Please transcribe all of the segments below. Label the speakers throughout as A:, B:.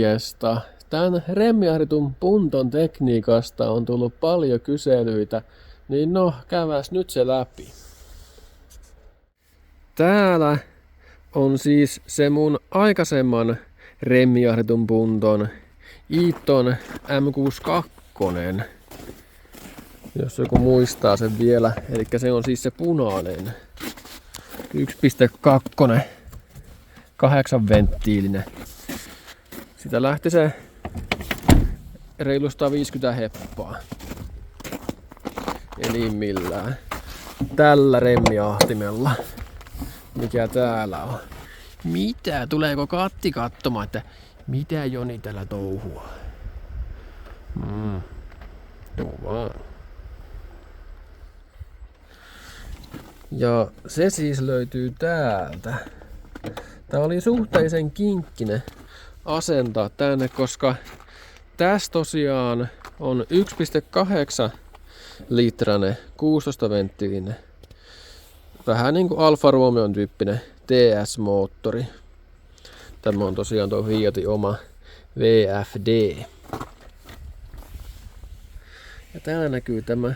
A: Morjesta! Tämän remmiahdetun punton tekniikasta on tullut paljon kyselyitä, niin no, käydäs nyt se läpi. Täällä on siis se mun aikaisemman remmiahdetun punton Eaton M62. Jos joku muistaa sen vielä, eli se on siis se punainen. 1.2, 8-venttiilinen. Sitä lähti se reilu 150 heppaa. Enimmillään. Tällä remmiahtimella. Mikä täällä on? Mitä? Tuleeko Katti katsomaan, että mitä Joni täällä touhua? Joo vaan. Ja se siis löytyy täältä. Tää oli suhteellisen kinkkinen asentaa tänne, koska tässä tosiaan on 1.8 litrainen 16-venttiilinen. Vähän niinku Alfa Romeon tyyppinen TS-moottori. Tämä on tosiaan tuo Fiatin oma VFD. Ja täällä näkyy tämä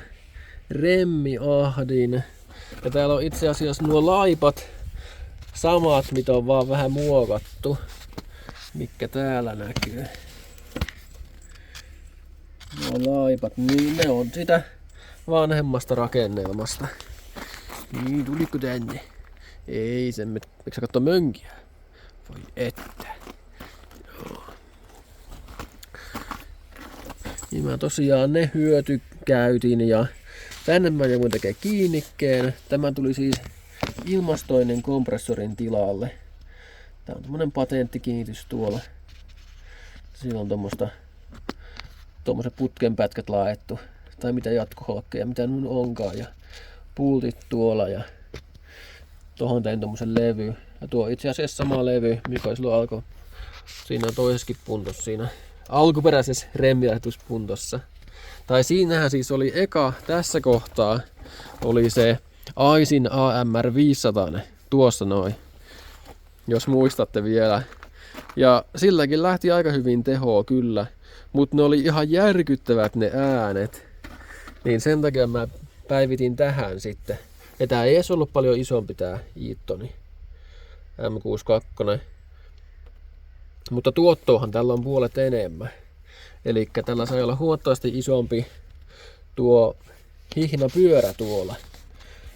A: remmiahdin. Ja täällä on itse asiassa nuo laipat samat, mitä on vaan vähän muokattu. Mikä täällä näkyy. Nuo laipat, niin ne on sitä vanhemmasta rakennelmasta. Niin, tuliko tänne? Ei sen, eikö sä katso mönkiä? Voi että. Joo. Niin mä tosiaan ne hyötykäytin ja tänne mä joudun tekemään kiinnikkeen. Tämä tuli siis ilmastoinen kompressorin tilalle. Tää on tommonen patenttikiinnitys tuolla. Siinä on tommoset putkenpätkät laettu. Tai mitä jatkoholkkeja, mitä nun onkaan. Ja pultit tuolla ja tohon tein tommosen levy. Ja tuo itse asiassa sama levy, mikä oli silloin siinä toisessakin puntossa, siinä alkuperäisessä remmiahdetuspuntossa. Tai siinähän siis oli eka tässä kohtaa oli se Aisin AMR 500 tuossa noin, jos muistatte vielä. Ja silläkin lähti aika hyvin tehoa kyllä, mutta ne oli ihan järkyttävät ne äänet. Niin sen takia mä päivitin tähän sitten. Ja tää ei edes ollut paljon isompi tää Eatoni M62. Mutta tuottoahan tällä on puolet enemmän. Eli tällä sai olla huomattavasti isompi tuo hihnapyörä tuolla,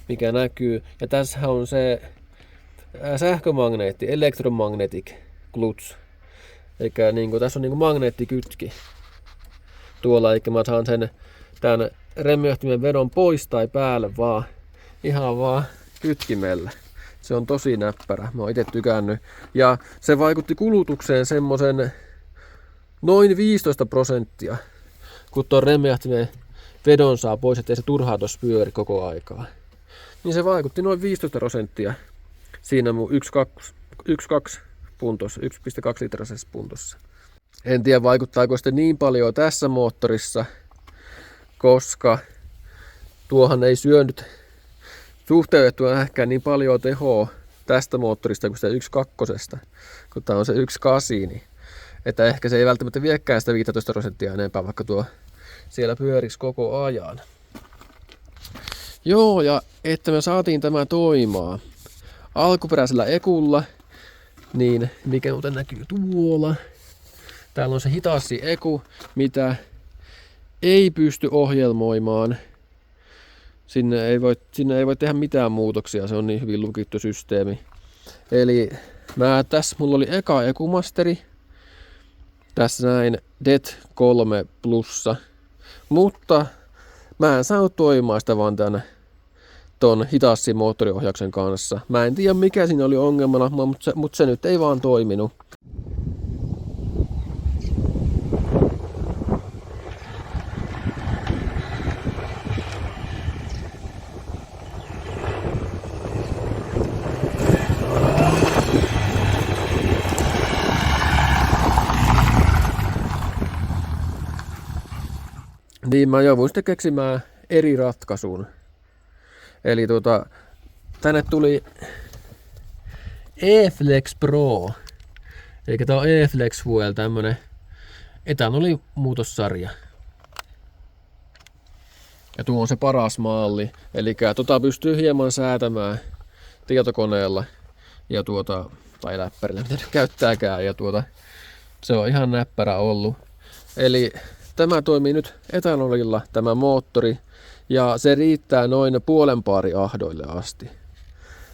A: mikä näkyy. Ja tässä on se sähkömagneetti, electromagnetic clutch. Eli niin tässä on niin magneettikytki tuolla, eli mä saan sen tämän remmiahtimen vedon pois tai päälle vaan ihan vaan kytkimellä. Se on tosi näppärä, mä oon itse tykännyt. Ja se vaikutti kulutukseen semmosen noin 15%, kun tuon remmiahtimen vedon saa pois, ettei se turhaa tossa pyöri koko aikaa. Niin se vaikutti noin 15% siinä mun 1.2 puntossa, 1.2 litrasessa puntossa. En tiedä vaikuttaako sitten niin paljon tässä moottorissa, koska tuohan ei syönyt suhteutettua ehkä niin paljon tehoa tästä moottorista kuin sitä 1.2, kun tää on se 1.8, niin että ehkä se ei välttämättä viekään sitä 15% enempää, vaikka tuo siellä pyöriksi koko ajan. Joo, ja että me saatiin tämä toimimaan alkuperäisellä ekulla, niin mikä muuten näkyy tuolla. Täällä on se hitaassi eku, mitä ei pysty ohjelmoimaan. Sinne ei voi tehdä mitään muutoksia, se on niin hyvin lukittu systeemi. Eli mulla oli eka ekumasteri. Tässä näin DET 3 plussa. Mutta mä en saanut toimimaan sitä vaan ton hitaassin moottoriohjauksen kanssa. Mä en tiedä mikä siinä oli ongelmana, mutta se nyt ei vaan toiminut. Niin mä jouduin sitten keksimään eri ratkaisun. Eli tänne tuli E-Flex Pro Eli tää on E-Flex Fuel, tämmönen etanolimuutossarja. Ja tuo on se paras malli. Eli tota pystyy hieman säätämään tietokoneella ja tai läppärillä, mitä nyt käyttääkään. Ja se on ihan näppärä ollut. Eli tämä toimii nyt etanolilla, tämä moottori. Ja se riittää noin puolen baari ahdoille asti.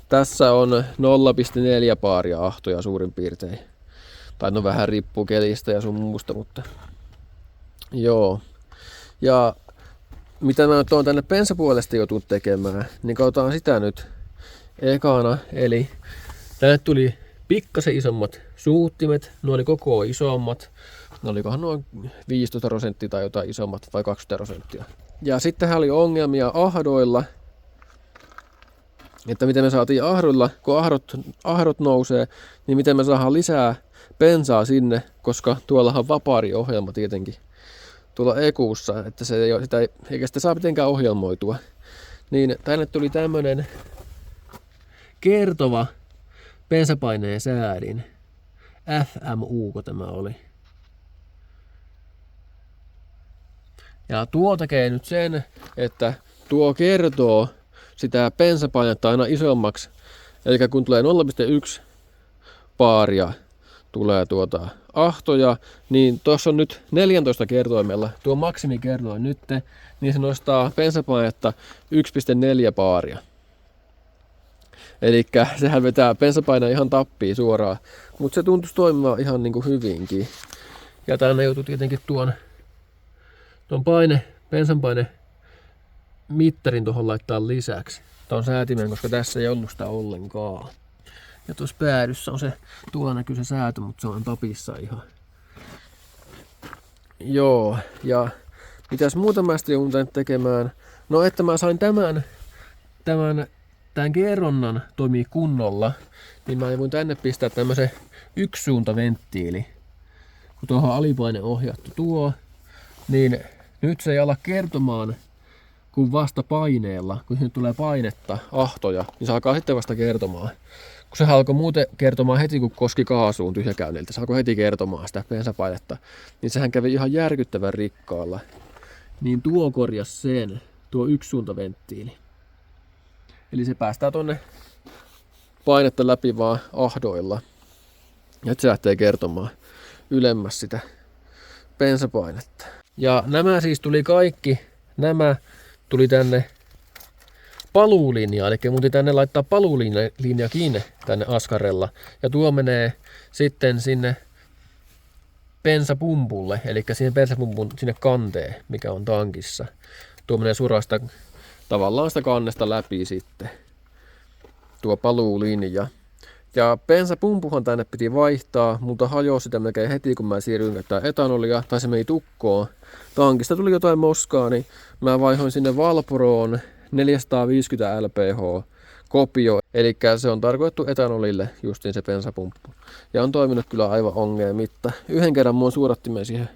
A: Tässä on 0,4 baaria ahtoja suurin piirtein. Tai no vähän riippuu kelistä ja sun muusta, mutta joo. Ja mitä mä nyt oon tänne bensapuolesta joutunut tekemään, niin katsotaan sitä nyt ekana. Eli tänne tuli pikkasen isommat suuttimet, ne oli koko isommat. Ne olikohan noin 15% tai jotain isommat vai 20%. Ja sittenhän oli ongelmia ahdoilla. Että miten me saatiin ahdoilla, kun ahdot nousee, niin miten me saadaan lisää bensaa sinne, koska tuollahan on vapaariohjelma tietenkin tuolla Ekuussa, että se eikä sitä saa mitenkään ohjelmoitua. Niin tänne tuli tämmönen kertova bensapaineen säädin. FMU, kun tämä oli. Ja tuo tekee nyt sen, että tuo kertoo sitä bensapainetta aina isommaksi. Eli kun tulee 0,1 baaria tulee ahtoja, niin tuossa on nyt 14 kertoimella tuo maksimikertoin nyt, niin se nostaa bensapainetta 1,4 baaria. Eli sehän vetää bensapainea ihan tappiin suoraan, mutta se tuntuisi toimimaan ihan niin kuin hyvinkin. Ja tänne joutuu tietenkin tuon bensanpaine mittarin tuohon laittaa lisäksi. Tämä on säätimen, koska tässä ei ollut sitä ollenkaan. Ja tuossa päädyssä on se, tuolla näkyy se säätö, mutta se on tapissa ihan. Joo, ja mitäs muuta mä sitten joudun tekemään? No, että mä sain tämän kerronnan toimii kunnolla, niin mä voin tänne pistää tämmösen yksisuuntaventtiili. Kun tuohon alipaine ohjattu tuo, niin nyt se ei ala kertomaan kun vasta paineella, kun sinne tulee painetta, ahtoja, niin se alkaa sitten vasta kertomaan. Kun se alkoi muuten kertomaan heti, kun koski kaasuun tyhjäkäynniltä, se alkoi heti kertomaan sitä bensapainetta, niin sehän kävi ihan järkyttävän rikkaalla. Niin tuo korjasi sen, tuo yksisuuntaventtiili. Eli se päästää tonne painetta läpi vaan ahdoilla. Ja se lähtee kertomaan ylemmäs sitä bensapainetta. Ja nämä siis tuli kaikki, nämä tuli tänne paluulinjaan, eli mun tänne laittaa paluulinja kiinni tänne askarella. Ja tuo menee sitten sinne bensapumpulle, eli siihen bensapumpun sinne kanteen, mikä on tankissa. Tuo menee surasta tavallaan sitä kannesta läpi sitten, tuo paluulinja. Ja bensapumpuhan tänne piti vaihtaa, mutta hajosi sitä melkein heti, kun mä siirryin käyttämään etanolia, tai se meni tukkoon. Tankista tuli jotain moskaa, niin mä vaihoin sinne Valporoon 450 LPH kopio, eli se on tarkoitettu etanolille justiin se bensapumppu. Ja on toiminut kyllä aivan ongelmitta. Yhden kerran mun suodattimen siihen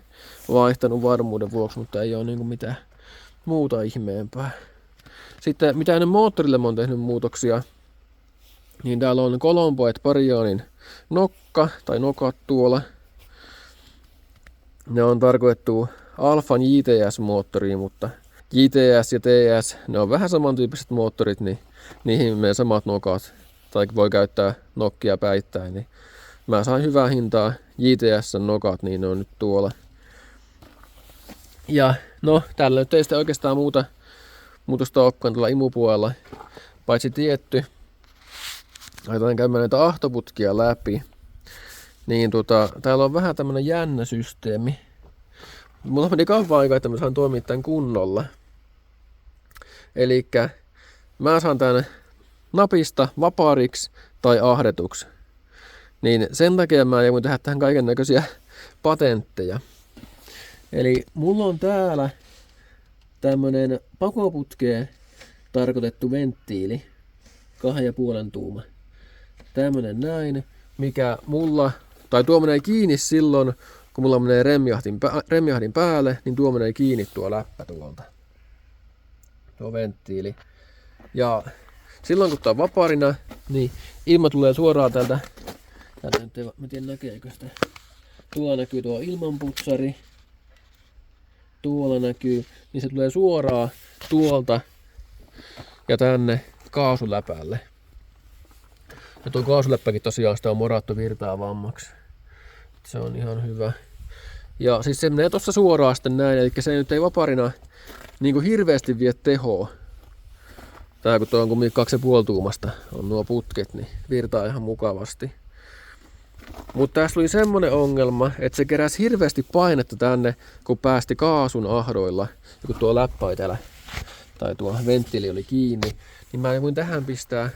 A: vaihtanut varmuuden vuoksi, mutta ei ole niinku mitään muuta ihmeempää. Sitten mitä ennen moottorille mä oon tehnyt muutoksia, niin täällä on Colombo et Parianin nokka tai nokat tuolla. Ne on tarkoitettu Alfan JTS-moottoriin, mutta JTS ja TS, ne on vähän samantyyppiset moottorit, niin niihin menee samat nokat, tai voi käyttää nokkia päittäin. Niin mä sain hyvää hintaa JTS-nokat, niin ne on nyt tuolla. Ja no, täällä nyt ei sitten oikeastaan muutosta olekaan tuolla imupuolella, paitsi tietty. Laitetaan käymään näitä ahtoputkia läpi. Niin täällä on vähän tämmönen jännä systeemi. Mulla meni kauan aikaa, että mä saan toimia tän kunnolla. Elikkä mä saan tän napista vapaariksi tai ahdetuksi. Niin sen takia mä voin tehdä tähän kaiken näköisiä patentteja. Eli mulla on täällä tämmönen pakoputkeen tarkoitettu venttiili. 2,5 tuuma. Tämmönen näin, mikä mulla, tai tuo menee kiinni silloin, kun mulla menee remjahdin päälle, niin tuo menee kiinni tuo läppä tuolta. Tuo venttiili. Ja silloin kun tää on vapaarina, niin ilma tulee suoraan täältä Täällä nyt ei, mä tiedän näkeekö sitä. Tuolla näkyy tuo ilmanputsari. Tuolla näkyy, niin se tulee suoraan tuolta ja tänne kaasuläpälle. Ja tuo kaasuläppäkin tosiaan sitä on morattu virtaavammaksi. Se on ihan hyvä. Ja siis se menee tossa suoraan sitten näin, eli se nyt ei vaparina niin kuin hirveästi vie tehoa. Tää kun tuo on kumminkin 2,5 tuumasta on nuo putket, niin virtaa ihan mukavasti. Mutta tässä tuli semmonen ongelma, että se keräsi hirveästi painetta tänne, kun päästi kaasun ahdoilla. Ja kun tuo läppä oli täällä, tai tuo venttiili oli kiinni, niin mä voin tähän pistää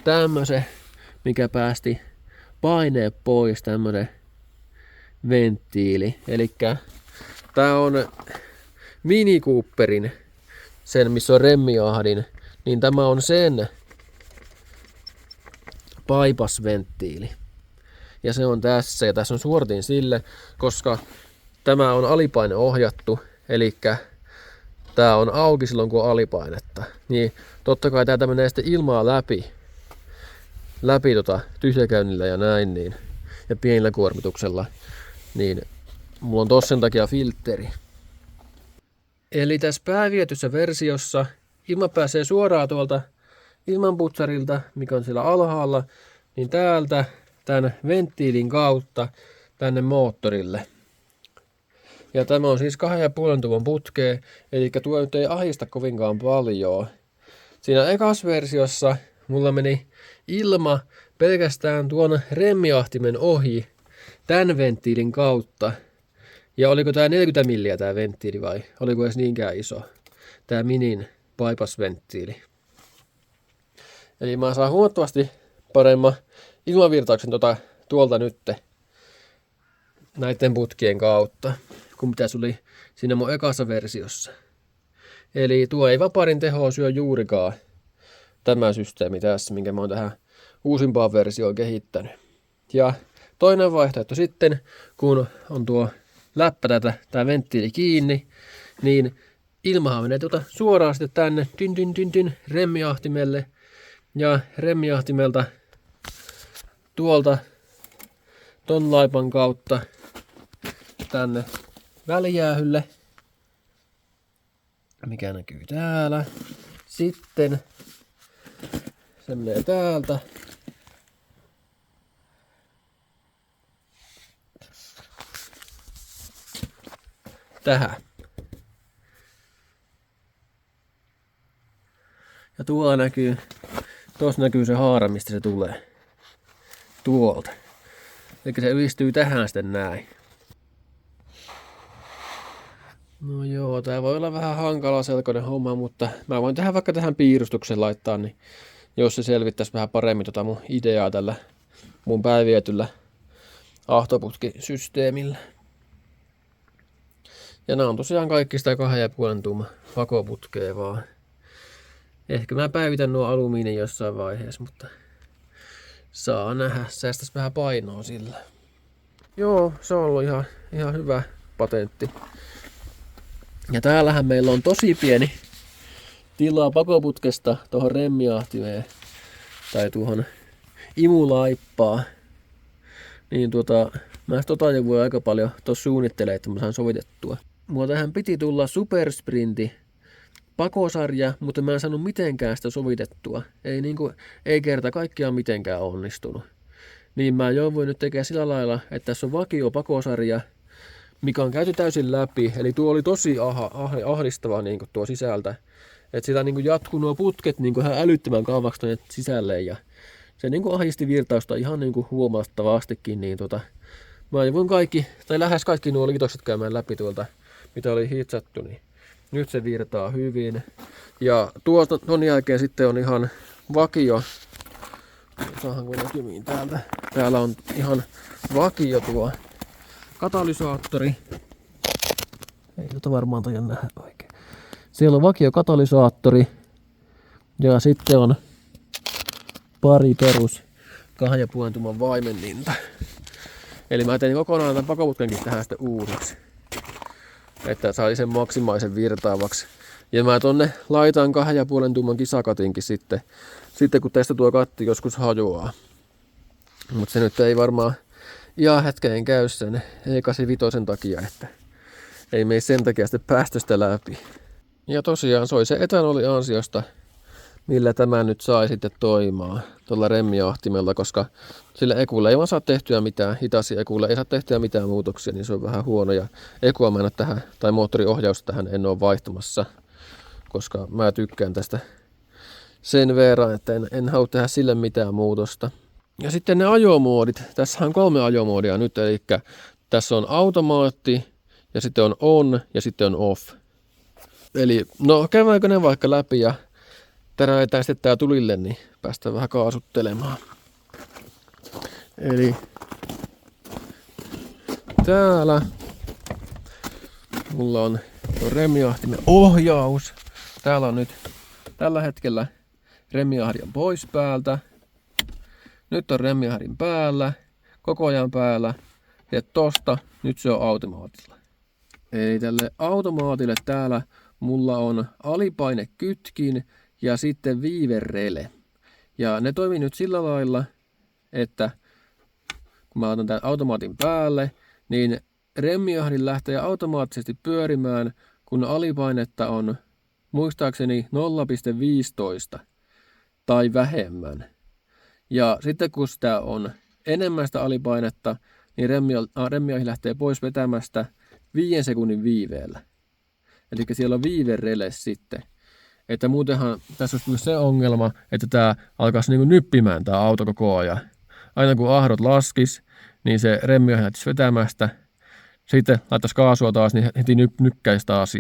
A: tämmösen, mikä päästi paineet pois, tämmönen venttiili. Elikkä tää on Mini Cooperin, sen missä on remmiahdin, niin tämä on sen bypass-venttiili. Ja se on tässä, ja tässä on suoritin sille, koska tämä on alipaine ohjattu, eli tää on auki silloin kun on alipainetta. Niin totta kai täältä menee sitten ilmaa läpi tyhjäkäynnillä ja näin, niin, ja pienellä kuormituksella, niin mulla on tossa sen takia filtteri. Eli tässä päävietyssä versiossa ilma pääsee suoraan tuolta ilmanputsarilta, mikä on siellä alhaalla, niin täältä tämän venttiilin kautta tänne moottorille. Ja tämä on siis 2,5 tuumman putkea, eli tuo nyt ei ahista kovinkaan paljon. Siinä ekas versiossa mulla meni ilma pelkästään tuon remmiahtimen ohi tämän venttiilin kautta. Ja oliko tää 40 milliä tää venttiili vai oliko edes niinkään iso? Tää Minin bypass-venttiili. Eli mä saan huomattavasti paremman ilmavirtauksen tuolta nytte näiden putkien kautta, kuin mitä se oli siinä mun ekassa versiossa. Eli tuo ei vaparin tehoa syö juurikaan tämä systeemi tässä, minkä mä oon tähän uusimpaan versioon kehittänyt. Ja toinen vaihtoehto sitten, kun on tuo läppä tää venttiili kiinni, niin ilmahan menee suoraan sitten tänne remmiahtimelle ja remmiahtimelta tuolta ton laipan kautta tänne välijäähylle, mikä näkyy täällä. Sitten se menee täältä tähän. Ja tuolla näkyy, tuossa näkyy se haara, mistä se tulee. Tuolta. Eli se ylistyy tähän sitten näin. No joo, tää voi olla vähän hankala selkoinen homma, mutta mä voin tähän vaikka tähän piirustuksen laittaa, niin jos se selvittäisi vähän paremmin mun ideaa tällä mun päivietyllä ahtoputkisysteemillä. Ja nämä on tosiaan kaikki sitä 2,5 tuuman pakoputkea vaan. Ehkä mä päivitän nuo alumiinin jossain vaiheessa, mutta saa nähdä. Säästäisi vähän painoa sillä. Joo, se on ollut ihan hyvä patentti. Ja täällähän meillä on tosi pieni tilaa pakoputkesta tuohon remmiahtimeen tai tuohon imulaippaan. Niin mä jo voi aika paljon tuossa suunnittelemaan, että mä saan sovitettua. Mulla tähän piti tulla Supersprinti pakosarja, mutta mä en saanut mitenkään sitä sovitettua. Ei kerta kaikkiaan mitenkään onnistunut. Niin mä jouduin nyt tekemään sillä lailla, että tässä on vakio pakosarja, mikä on käyty täysin läpi. Eli tuo oli tosi ahdistava niin tuo sisältä. Että sitä niin jatkuu nuo putket niin ihan älyttömän kauaksi tuonne sisälle. Ja se niin ahdisti virtausta ihan niin huomattavastikin. Niin mä jouduin kaikki, tai lähes kaikki nuo liitokset käymään läpi tuolta, mitä oli hitsattu. Niin nyt se virtaa hyvin. Ja tuon jälkeen sitten on ihan vakio. Saahan kun näkymiin täältä. Täällä on ihan vakio tuo katalysaattori. Ei varmaan toi nähdä oikein. Siellä on vakio katalysaattori. Ja sitten on pari perus 2,5 tuuman vaimenninta. Eli mä tein kokonaan tämän pakoputkenkin tähän sitten uusiksi. Että sai sen maksimaisen virtaavaksi. Ja mä tonne laitan 2,5 tuuman kisakatinkin sitten kun tästä tuo katti joskus hajoaa. Mutta se nyt ei varmaan ihan hetkeen käy sen E85 takia, että ei mene sen takia sitten päästöstä läpi. Ja tosiaan se oli se etanoli ansiosta, millä tämä nyt sai sitten toimimaan tuolla remmiahtimella, koska sillä ekulla ei vaan saa tehtyä mitään, hitaisia ekulla ei saa tehtyä mitään muutoksia, niin se on vähän huono. Ja ekua mä en ole tähän, tai moottoriohjausta tähän en ole vaihtamassa, koska mä tykkään tästä sen verran, että en halua tehdä sille mitään muutosta. Ja sitten ne ajomoodit. Tässä on 3 ajomoodia nyt, eli tässä on automaatti, ja sitten on on, ja sitten on off. Eli no käydäänkö ne vaikka läpi ja täräytetään sitten tää tulille, niin päästään vähän kaasuttelemaan. Eli täällä mulla on remmiahtimen ohjaus. Täällä on nyt tällä hetkellä remmiahdi on pois päältä. Nyt on remmiahdin päällä, koko ajan päällä. Ja tosta nyt se on automaatilla. Eli tälle automaatille täällä mulla on alipainekytkin ja sitten viiverele. Ja ne toimii nyt sillä lailla, että kun mä otan tämän automaatin päälle, niin remmiahdin lähtee automaattisesti pyörimään, kun alipainetta on muistaakseni 0,15 tai vähemmän. Ja sitten kun sitä on enemmän sitä alipainetta, niin remmiahi lähtee pois vetämästä 5 sekunnin viiveellä. Eli siellä on viiverele sitten. Että muutenhan tässä olisi myös se ongelma, että tämä alkaisi niin kuin nyppimään tämä auto koko ajan. Aina kun ahdot laskisi, niin se remmiahi lähtisi vetämästä. Sitten laittaisi kaasua taas, niin heti nykkäisi taas.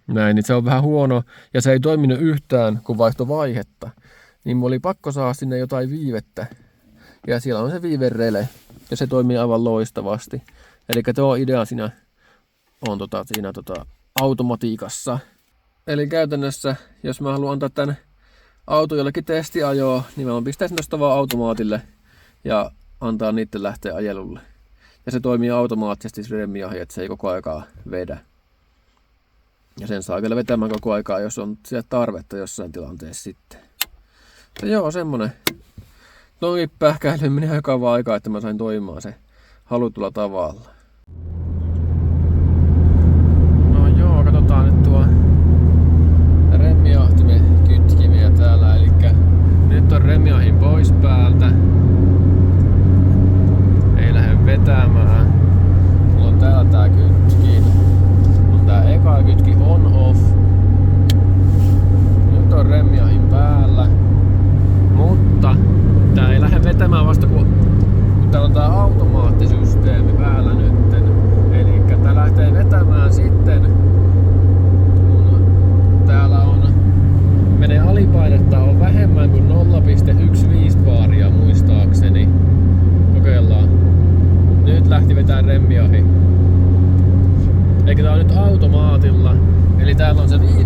A: Näin, niin se on vähän huono ja se ei toiminut yhtään, kun vaihtoi vaihetta. Niin mulla oli pakko saada sinne jotain viivettä. Ja siellä on se viiverele. Ja se toimii aivan loistavasti. Eli tuo idea siinä on siinä automatiikassa. Eli käytännössä, jos mä haluan antaa tämän auton jollekin testiajoa, niin mä pistäisin tuosta vaan automaatille ja antaa niiden lähteä ajelulle. Ja se toimii automaattisesti se remmiahi, että se ei koko aikaa vedä. Ja sen saa kyllä vetämään koko aikaa, jos on sieltä tarvetta jossain tilanteessa sitten. Mutta joo, semmonen. Noin pähkäily meni aika kauan aikaa, että mä sain toimimaan se halutulla tavalla. No joo, katsotaan nyt tuo remmiahtimen kytkimiä täällä. Elikkä nyt on remmiahin pois päältä. Ei lähde vetämään. Mulla on täällä tää kytkin. On tää eka kytki on off. Nyt on remmiahin päällä. Mutta tää ei lähde vetämään vasta kun täällä on tää automaattisysteemi päällä nytten. Elikkä tää lähtee vetämään sitten kun täällä menee alipainetta on vähemmän kuin 0,15 baaria muistaakseni. Kokeillaan. Nyt lähti vetää remmiahi. Eikä tää on nyt automaatilla. Eli täällä on se 5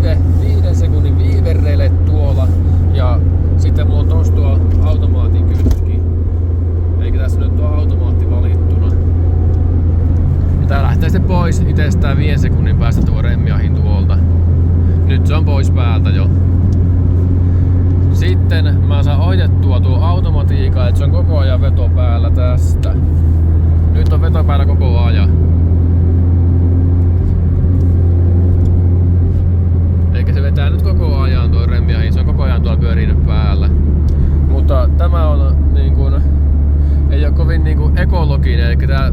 A: sekunnin viiverele tuolla. Ja sitten mulla on tossa tuo automaatin kytki. Eikä tässä nyt tuo automaatti valittuna. Ja tää lähtee sitten pois itsestään 5 sekunnin päästä tuo remmiahin tuolta. Nyt se on pois päältä jo. Sitten mä saan oitettua tuo automatiikan, että se on koko ajan veto päällä tästä. Nyt on veto päällä koko ajan. Eikä se vetää nyt koko ajan tuo remmiahin, se on koko ajan tuolla pyörinyt päällä. Mutta tämä on niin kuin, ei ole kovin niin kuin ekologinen, eli tää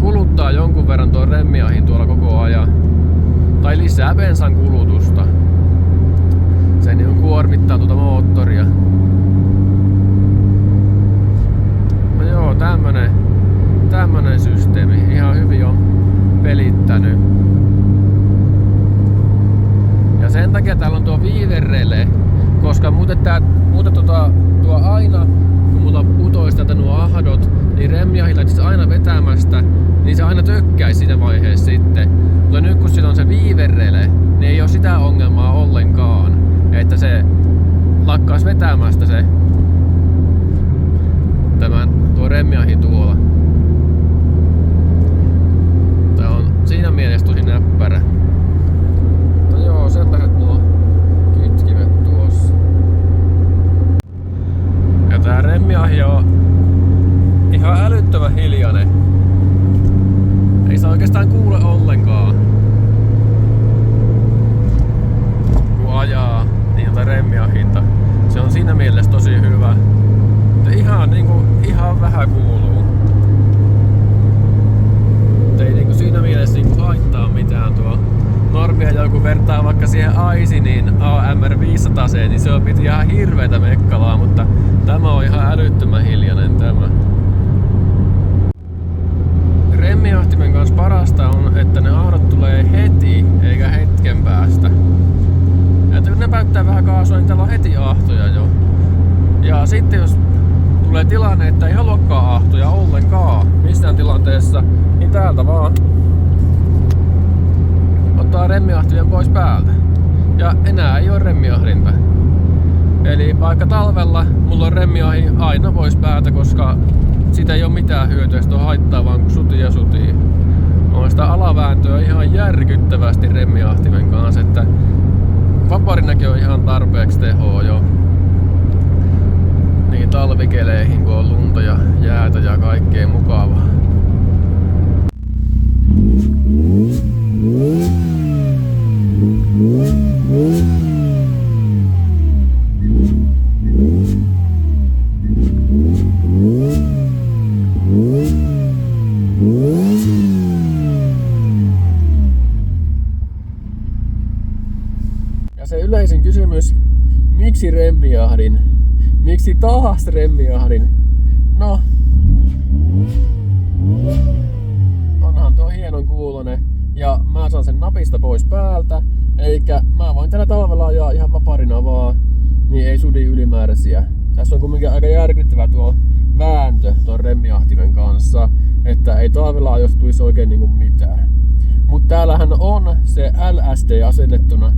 A: kuluttaa jonkun verran tuo remmiahin tuolla koko ajan. Tai lisää bensan kulutusta. Se niin kuin kuormittaa tuota moottoria. No joo, tämmönen systeemi. Ihan hyvin on pelittänyt. Ja sen takia täällä on tuo viiverele, koska muuten tuo aina, kun mulla putoisi tätä nuo ahdot, niin remmiahi lähtisi aina vetämästä, niin se aina tökkäisi siinä vaiheessa sitten. Mutta nyt kun sillä on se viiverele, niin ei ole sitä ongelmaa ollenkaan, että se lakkaisi vetämästä se tuo remmiahi tuolla. Tää on siinä mielessä tosi näppärä. Mutta joo, sellaiset nuo kytkimet tuossa. Ja tää remmiahi on remmiä joku vertaa vaikka siihen Aisinin AMR 500, niin se on piti ihan hirveetä mekkalaa, mutta tämä on ihan älyttömän hiljainen tämä. Remmiahtimen kanssa parasta on, että ne ahdot tulee heti eikä hetken päästä. Että kun ne päättää vähän kaasua, niin täällä on heti ahtoja jo. Ja sitten jos tulee tilanne, että ei haluakaan ahtoja ollenkaan missään tilanteessa, niin täältä vaan ottaa remmiahtimen pois päältä. Ja enää ei ole remmiahdinta. Eli vaikka talvella mulla on remmiahdin aina pois päältä, koska siitä ei ole mitään hyötyä, sitä on haittaa vaan kun sutii ja sutii. On sitä alavääntöä ihan järkyttävästi remmiahtimen kanssa, että vaparinäkin on ihan tarpeeksi tehoa jo. Niin talvikeleihin kun on lunta ja jäätä ja kaikkea mukavaa. Ja se yleisin kysymys, miksi remmiahdin? Miksi taas remmiahdin? No, onhan tuo hienon kuulonen ja mä saan sen napista pois päältä, eikä mä voin tällä talvella ajaa ihan vaparina vaan, niin ei sudi ylimääräisiä. Tässä on kumminkin aika järkyttävä tuo vääntö tuon remmiahtimen kanssa, että ei talvella ajostuisi oikein niinku mitään. Mut täällähän on se LSD asennettuna,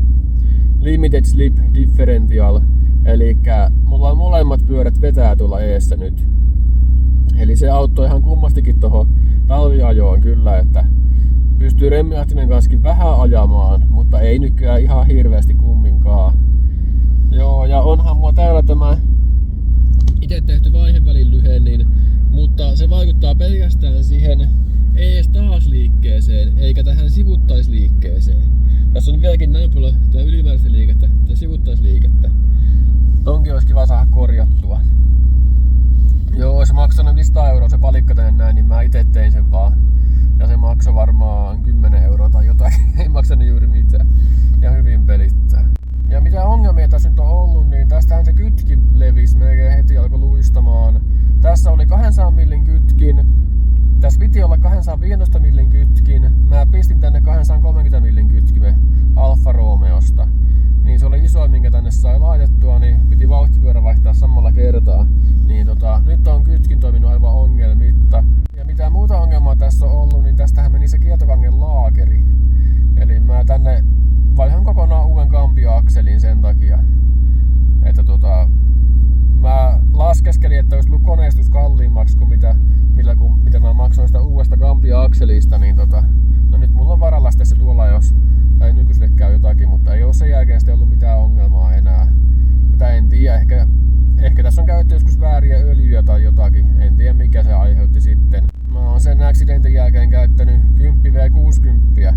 A: Limited Slip Differential, eli mulla on molemmat pyörät vetää tuolla eessä nyt. Eli se auttoi ihan kummastikin tohon talviajoon kyllä, että pystyy remmiahtimen kanssakin vähän ajamaan, mutta ei nykyään ihan hirveästi kumminkaan. Joo, ja onhan mulla täällä tämä itse tehty vaihevälin lyhennin, mutta se vaikuttaa pelkästään siihen ees-taas-liikkeeseen, eikä tähän sivuttaisliikkeeseen. Tässä on vieläkin näin paljon tätä ylimääräistä liikettä, tätä sivuttaisliikettä. Tonkin olisi kiva saada korjattua. Joo, se maksaa yli 100 € se palikka tänne näin, niin mä itse tein sen vaan. Ja se maksoi varmaan 10 € tai jotakin, ei maksanut juuri mitään. Ja hyvin pelittää. Ja mitä ongelmia tässä nyt on ollut, niin tästähän se kytki levisi melkein heti alkoi luistamaan. Tässä oli 200 millin kytkin. Tässä piti olla 215 millin kytkin. Mä pistin tänne 230 millin kytkimen Alfa Romeosta. Niin se oli iso, minkä tänne sai laitettua, niin piti vauhtipyörä vaihtaa samalla kertaa. Niin nyt on kytkin toiminut aivan ongelmitta. Ja mitä muuta ongelmaa tässä on ollut, niin tästähän meni se kietokangen laakeri. Eli mä tänne vaihan kokonaan uuden kampiakselin sen takia. Että mä laskeskelin, että olisi tullut koneistus kalliimmaksi kuin mitä mä maksoin sitä uudesta kampiakselista, niin no nyt mulla on varalla se tuolla, jos tai nykyiselle käy jotakin, mutta ei ole sen jälkeen sitten ollut mitään ongelmaa enää. Mutta en tiedä, ehkä tässä on käytetty joskus vääriä öljyä tai jotakin, en tiedä mikä se aiheutti sitten. Mä oon sen accidentin jälkeen käyttänyt 10 V60,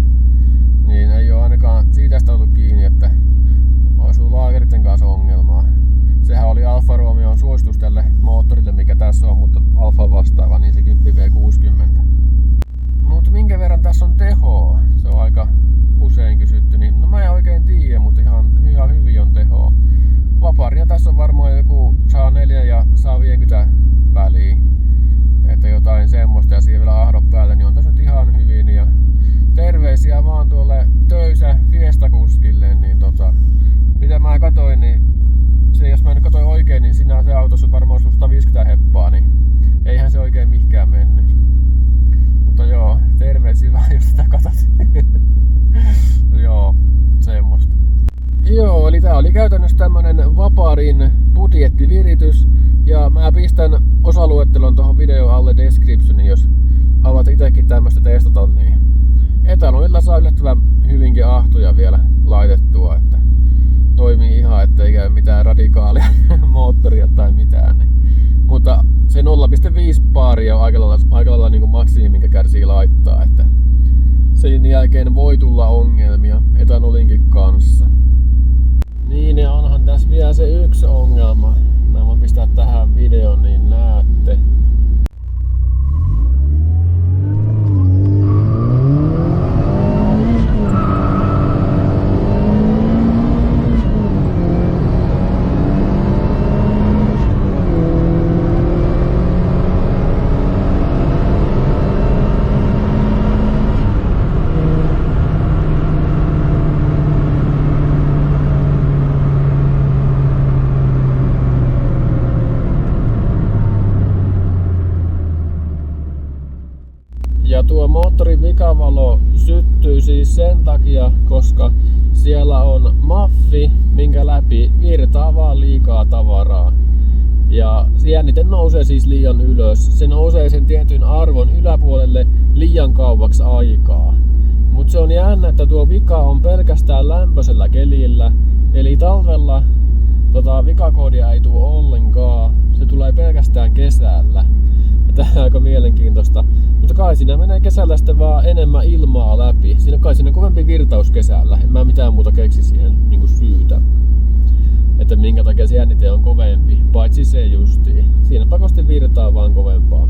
A: niin ei ole ainakaan siitä sitä ollut kiinni, että olisi ollut laakeritten kanssa ongelmaa. Sehän oli Alfa Romeon suositus tälle moottorille, mikä tässä on, mutta Alfa vastaava, niin se 10 V60. Mutta minkä verran tässä on tehoa? Se on aika usein kysytty, niin no mä en oikein tiedä, mutta ihan hyvin on tehoa. Vaparia tässä on varmaan joku 104 ja 150 väliin. Että jotain semmoista ja siihen vielä ahdot päälle, niin on tässä nyt ihan hyvin. Ja terveisiä vaan tuolle Töysä Fiesta-kuskille, niin mitä mä katoin, niin se, jos mä nyt katsoin oikein, niin siinä se autossa varmaan 150 heppaa, niin eihän se oikein mihinkään mennyt. Mutta joo, terveisiä vaan, jos sitä katsot. Joo, semmoista. Joo, eli tää oli käytännössä tämmönen Vaparin budjettiviritys. Ja mä pistän osaluettelon tuohon videon alle descriptioniin, jos haluat itekin tämmöstä testata, niin etanolilla saa yllättävän hyvinkin ahtoja vielä laitettua, että toimii ihan, ettei käy mitään radikaalia moottoria tai mitään. Niin. Mutta se 0,5 baaria on aika lailla niin kuin maksimi, minkä kärsii laittaa, että sen jälkeen voi tulla ongelmia etanolinkin kanssa. Niin, ja onhan tässä vielä se yksi ongelma. Mä voin pistää tähän videon, niin näette. moottorin vikavalo syttyy siis sen takia, koska siellä on maffi, minkä läpi virtaa vaan liikaa tavaraa. Ja jännite nousee siis liian ylös. Se nousee sen tietyn arvon yläpuolelle liian kauaksi aikaa. Mutta se on jännä, että tuo vika on pelkästään lämpöisellä kelillä. Eli talvella vikakoodia ei tule ollenkaan. Se tulee pelkästään kesällä. Tämä on aika mielenkiintoista. Mutta kai siinä menee kesällä sitten vaan enemmän ilmaa läpi. Kai siinä kovempi virtaus kesällä. En mä mitään muuta keksi siihen niin syytä. Että minkä takia se jännite on kovempi. Paitsi se justiin. Siinä pakosti virtaa vaan kovempaa.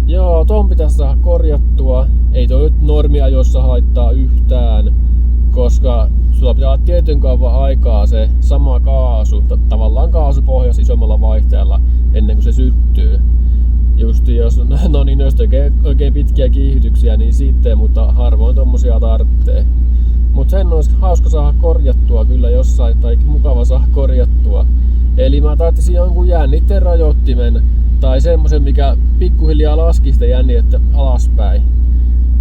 A: Joo, ton pitäisi saada korjattua. Ei toi nyt normiajossa haittaa yhtään. Koska sulla pitää olla tietyn kauan aikaa se sama kaasu, tavallaan kaasupohjas isommalla vaihteella ennen kuin se syttyy. Justi jos oikein pitkiä kiihdytyksiä, niin sitten, mutta harvoin tommosia tarvitsee. Mut sen olisi hauska saada korjattua kyllä jossain, tai mukava saada korjattua. Eli mä tarvitsisin jonkun jännitteen rajoittimen, tai semmosen mikä pikkuhiljaa laski sitä jännitettä alaspäin,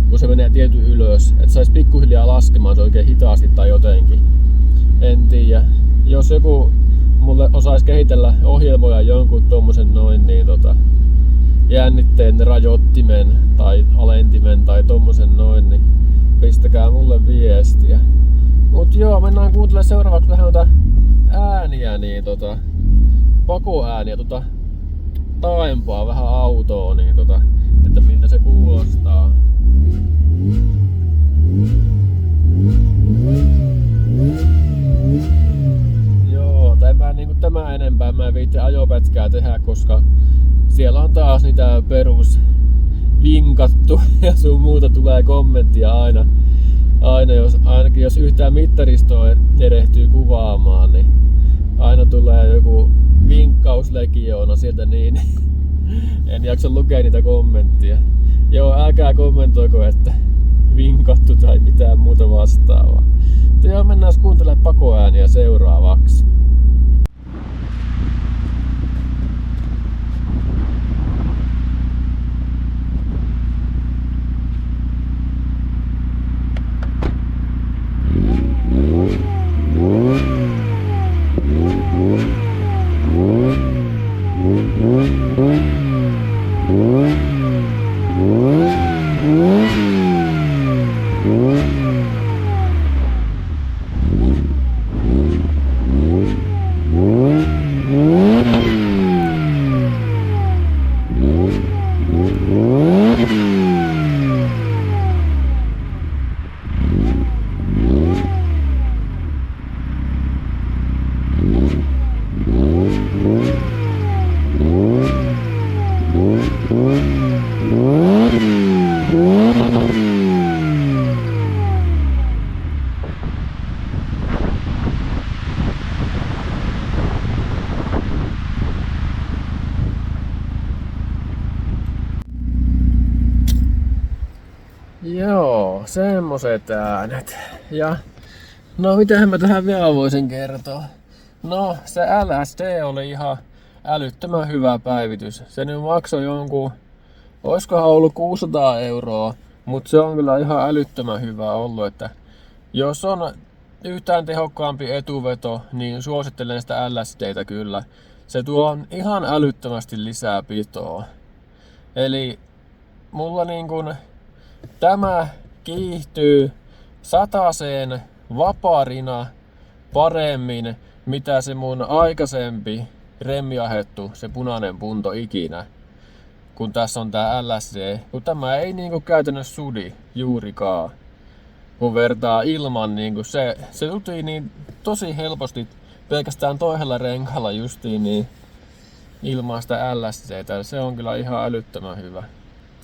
A: kun se menee tietyn ylös. Että sais pikkuhiljaa laskemaan se oikein hitaasti tai jotenkin. En tiedä. Jos joku mulle osais kehitellä ohjelmoja jonkun tommosen noin, niin jännitteen rajoittimen tai alentimen tai tommosen noin, niin pistäkää mulle viestiä. Mut joo, mennään kuuntelemaan seuraavaksi vähän ääniä, niin pakoääniä, taaempaa vähän autoa, niin että miltä se kuulostaa. Joo, tämä enempää mä en viitti ajopätkää tehdä, koska siellä on taas niitä perus vinkattu ja sun muuta tulee kommenttia ainakin jos yhtään mittaristoa erehtyy kuvaamaan, niin aina tulee joku vinkkauslegioona sieltä, niin en jaksa lukea niitä kommenttia. Joo, älkää kommentoiko, että vinkattu tai mitään muuta vastaavaa. Joo, mennään kuuntelemaan pakoääniä seuraavaksi. Joo, semmoset äänet. Ja no mitähän mä tähän vielä voisin kertoa? No se LSD oli ihan älyttömän hyvä päivitys. Se nyt maksoi jonkun, oiskohan ollut 600 €, mutta se on kyllä ihan älyttömän hyvä ollut, että jos on yhtään tehokkaampi etuveto, niin suosittelen sitä LSDtä kyllä. Se tuo ihan älyttömästi lisää pitoa. Eli mulla tämä kiihtyy 100 vaparina paremmin, mitä se mun aikaisempi remmiahettu, se punainen punto ikinä. Kun tässä on tää LSD, kun tämä ei käytännössä sudi juurikaan. Kun vertaa ilman, se tutii niin tosi helposti pelkästään toisella renkaalla justiin niin ilman sitä LSDtä. Se on kyllä ihan älyttömän hyvä.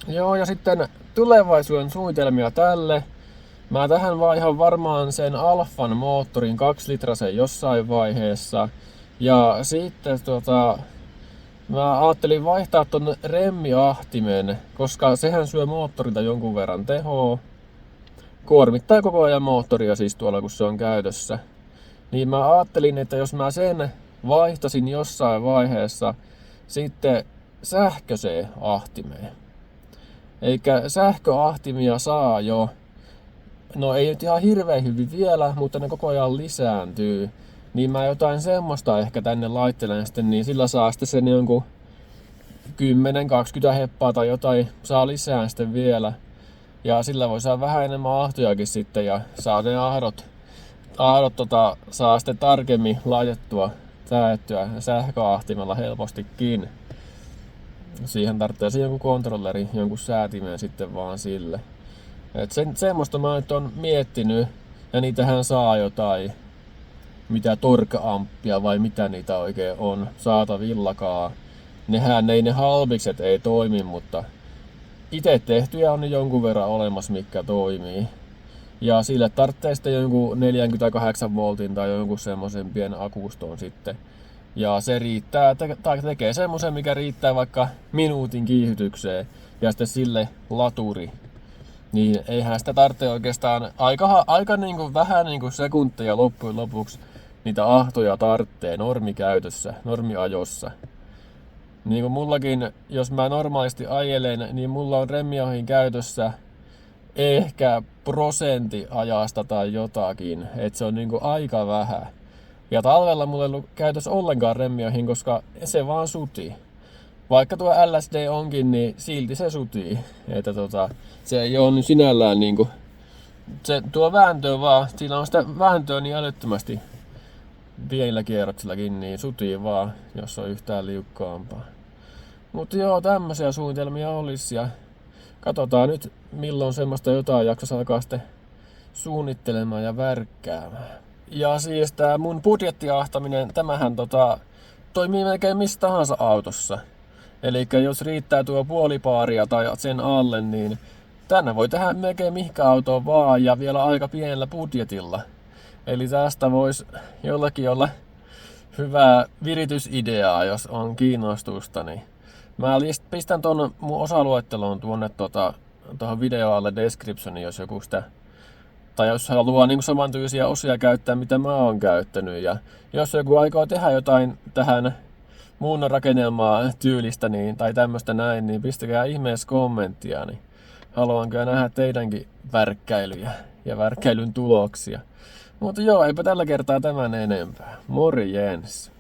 A: Joo, ja sitten tulevaisuuden suunnitelmia tälle. Mä tähän vaihan varmaan sen Alfan moottorin 2-litrasen jossain vaiheessa. Ja sitten mä ajattelin vaihtaa ton remmiahtimen, koska sehän syö moottorilta jonkun verran tehoa. Kuormittaa koko ajan moottoria siis tuolla kun se on käytössä. Niin mä ajattelin, että jos mä sen vaihtasin jossain vaiheessa sitten sähköiseen ahtimeen. Eikä sähköahtimia saa jo. No ei nyt ihan hirveän hyvin vielä, mutta ne koko ajan lisääntyy. Niin mä jotain semmoista ehkä tänne laittelen sitten, niin sillä saa sitten sen jonkun 10-20 heppaa tai jotain saa lisää sitten vielä. Ja sillä voi saada vähän enemmän ahtojakin sitten ja saa ne ahdot saa sitten tarkemmin laitettua säädettyä sähköahtimella helpostikin. Siihen tarvitsee jonkun kontrolleri, jonkun säätimen sitten vaan sille. Et semmoista mä nyt on miettinyt, ja niitähän saa jotain, mitä torque-amppia vai mitä niitä oikein on saatavillakaan. Ne halvikset ei toimi, mutta itse tehtyjä on jonkun verran olemassa, mikä toimii. Ja sille tarvitsee sitten jonkun 48 voltin tai jonkun semmoisen pienen akuston sitten. Ja se riittää, tai tekee semmoisen, mikä riittää vaikka minuutin kiihytykseen ja sitten sille laturi. Niin eihän sitä tarvitse oikeastaan aika niinku vähän niinku sekunteja loppujen lopuksi niitä ahtoja tarvitsee normikäytössä, normiajossa. Niin kuin mullakin, jos mä normaalisti ajelen, niin mulla on remmiahin käytössä ehkä prosentti ajasta tai jotakin, että se on niinku aika vähän. Ja talvella mulla ei ollut käytössä ollenkaan remmiahin, koska se vaan sutii. Vaikka tuo LSD onkin, niin silti se sutii. Että se ei ole sinällään niinku, se tuo vääntö vaan, siinä on sitä vääntöä niin älyttömästi pienillä kierroksillakin, niin sutii vaan, jos on yhtään liukkaampaa. Mutta joo, tämmöisiä suunnitelmia olisi ja katsotaan nyt milloin semmoista jotain jaksossa alkaa sitten suunnittelemaan ja värkkäämään. Ja siis tää mun budjettiahtaminen, tämähän toimii melkein missä tahansa autossa. Eli jos riittää tuo puolipaaria tai sen alle, niin tänne voi tehdä melkein mihinkä autoon vaan ja vielä aika pienellä budjetilla. Eli tästä voisi jollakin olla hyvää viritysideaa, jos on kiinnostusta. Niin mä pistän ton mun osaluetteloon tuonne tuohon video alle descriptioniin, jos joku sitä, tai jos haluaa niin samantyylisiä osia käyttää, mitä mä oon käyttänyt. Ja jos joku aikoo tehdä jotain tähän muun rakennelmaa tyylistä niin, tai tämmöstä näin, niin pistäkää ihmeessä kommenttia. Niin haluan kyllä nähdä teidänkin värkkäilyjä ja värkkäilyn tuloksia. Mutta joo, eipä tällä kertaa tämän enempää. Morjens!